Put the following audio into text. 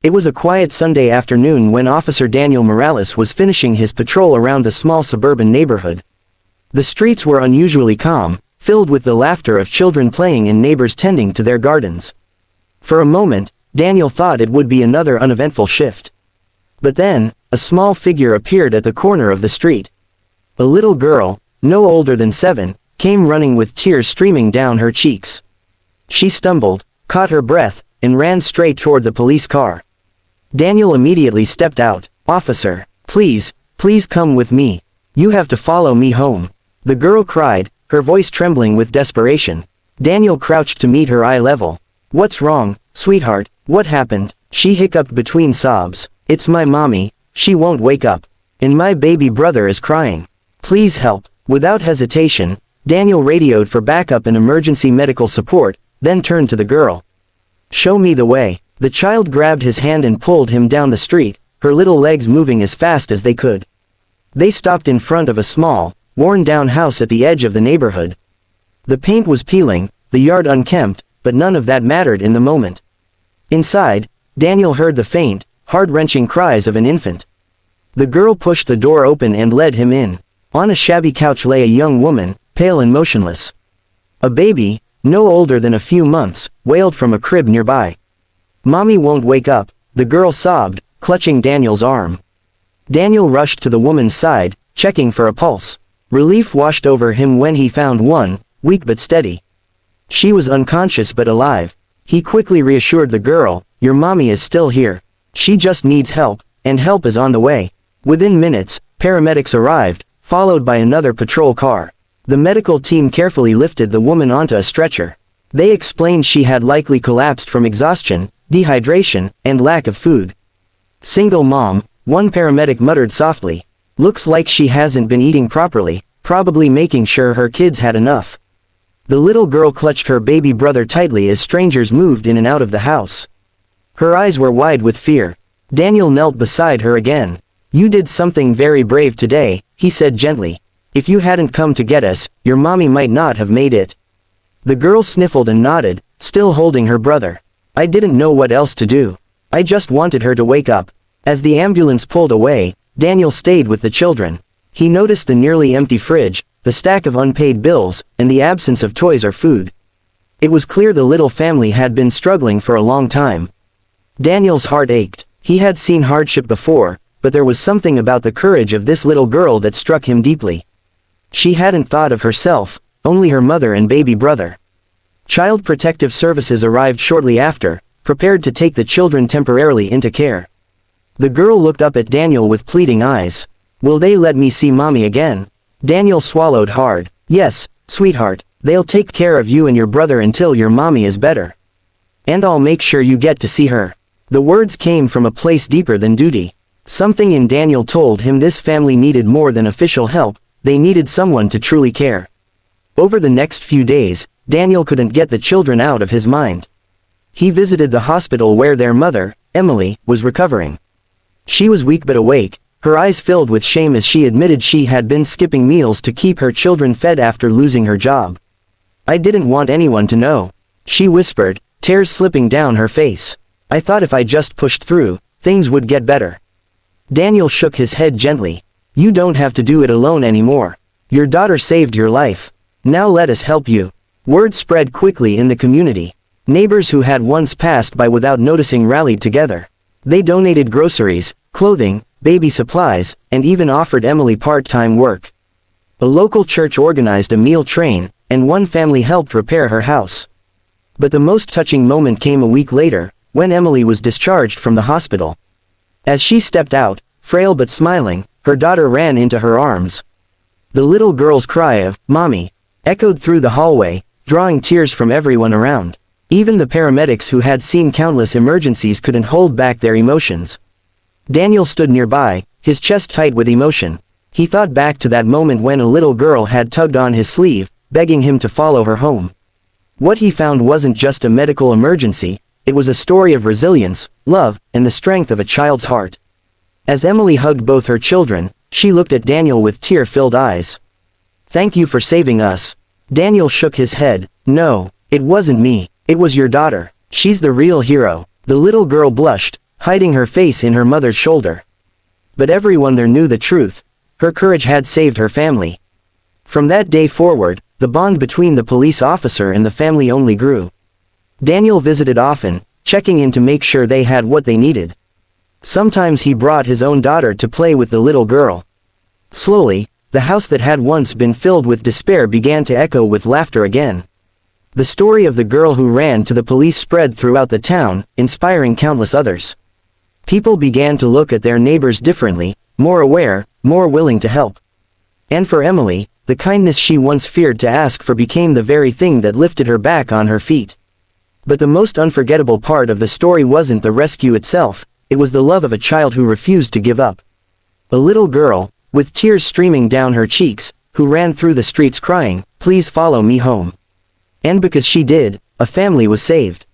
It was a quiet Sunday afternoon when Officer Daniel Morales was finishing his patrol around a small suburban neighborhood. The streets were unusually calm, filled with the laughter of children playing and neighbors tending to their gardens. For a moment, Daniel thought it would be another uneventful shift. But then, a small figure appeared at the corner of the street. A little girl, no older than 7, came running with tears streaming down her cheeks. She stumbled, caught her breath, and ran straight toward the police car. Daniel immediately stepped out. "Officer, please come with me. You have to follow me home," the girl cried, her voice trembling with desperation. Daniel crouched to meet her eye level. "What's wrong, sweetheart? What happened?" she hiccuped between sobs. "It's my mommy, she won't wake up. And my baby brother is crying. Please help." Without hesitation, Daniel radioed for backup and emergency medical support, then turned to the girl. "Show me the way." The child grabbed his hand and pulled him down the street, her little legs moving as fast as they could. They stopped in front of a small, worn-down house at the edge of the neighborhood. The paint was peeling, the yard unkempt, but none of that mattered in the moment. Inside, Daniel heard the faint, heart-wrenching cries of an infant. The girl pushed the door open and led him in. On a shabby couch lay a young woman, pale and motionless. A baby, no older than a few months, wailed from a crib nearby. "Mommy won't wake up," the girl sobbed, clutching Daniel's arm. Daniel rushed to the woman's side, checking for a pulse. Relief washed over him when he found one, weak but steady. She was unconscious but alive. He quickly reassured the girl, "Your mommy is still here. She just needs help, and help is on the way." Within minutes, paramedics arrived, followed by another patrol car. The medical team carefully lifted the woman onto a stretcher. They explained she had likely collapsed from exhaustion, dehydration, and lack of food. "Single mom," one paramedic muttered softly. "Looks like she hasn't been eating properly, probably making sure her kids had enough." The little girl clutched her baby brother tightly as strangers moved in and out of the house. Her eyes were wide with fear. Daniel knelt beside her again. "You did something very brave today," he said gently. "If you hadn't come to get us, your mommy might not have made it." The girl sniffled and nodded, still holding her brother. "I didn't know what else to do. I just wanted her to wake up." As the ambulance pulled away, Daniel stayed with the children. He noticed the nearly empty fridge, the stack of unpaid bills, and the absence of toys or food. It was clear the little family had been struggling for a long time. Daniel's heart ached. He had seen hardship before, but there was something about the courage of this little girl that struck him deeply. She hadn't thought of herself, only her mother and baby brother. Child Protective Services arrived shortly after, prepared to take the children temporarily into care. The girl looked up at Daniel with pleading eyes. "Will they let me see mommy again?" Daniel swallowed hard. "Yes, sweetheart, they'll take care of you and your brother until your mommy is better. And I'll make sure you get to see her." The words came from a place deeper than duty. Something in Daniel told him this family needed more than official help, they needed someone to truly care. Over the next few days, Daniel couldn't get the children out of his mind. He visited the hospital where their mother, Emily, was recovering. She was weak but awake, her eyes filled with shame as she admitted she had been skipping meals to keep her children fed after losing her job. "I didn't want anyone to know," she whispered, tears slipping down her face. "I thought if I just pushed through, things would get better." Daniel shook his head gently. "You don't have to do it alone anymore. Your daughter saved your life. Now let us help you." Word spread quickly in the community. Neighbors who had once passed by without noticing rallied together. They donated groceries, clothing, baby supplies, and even offered Emily part-time work. A local church organized a meal train, and one family helped repair her house. But the most touching moment came a week later, when Emily was discharged from the hospital. As she stepped out, frail but smiling, her daughter ran into her arms. The little girl's cry of, "Mommy," echoed through the hallway, drawing tears from everyone around. Even the paramedics who had seen countless emergencies couldn't hold back their emotions. Daniel stood nearby, his chest tight with emotion. He thought back to that moment when a little girl had tugged on his sleeve, begging him to follow her home. What he found wasn't just a medical emergency, it was a story of resilience, love, and the strength of a child's heart. As Emily hugged both her children, she looked at Daniel with tear-filled eyes. "Thank you for saving us." Daniel shook his head. "No, it wasn't me. It was your daughter. She's the real hero." The little girl blushed, hiding her face in her mother's shoulder. But everyone there knew the truth. Her courage had saved her family. From that day forward, the bond between the police officer and the family only grew. Daniel visited often, checking in to make sure they had what they needed. Sometimes he brought his own daughter to play with the little girl. Slowly, the house that had once been filled with despair began to echo with laughter again. The story of the girl who ran to the police spread throughout the town, inspiring countless others. People began to look at their neighbors differently, more aware, more willing to help. And for Emily, the kindness she once feared to ask for became the very thing that lifted her back on her feet. But the most unforgettable part of the story wasn't the rescue itself, it was the love of a child who refused to give up. A little girl, with tears streaming down her cheeks, who ran through the streets crying, "Please follow me home." And because she did, a family was saved.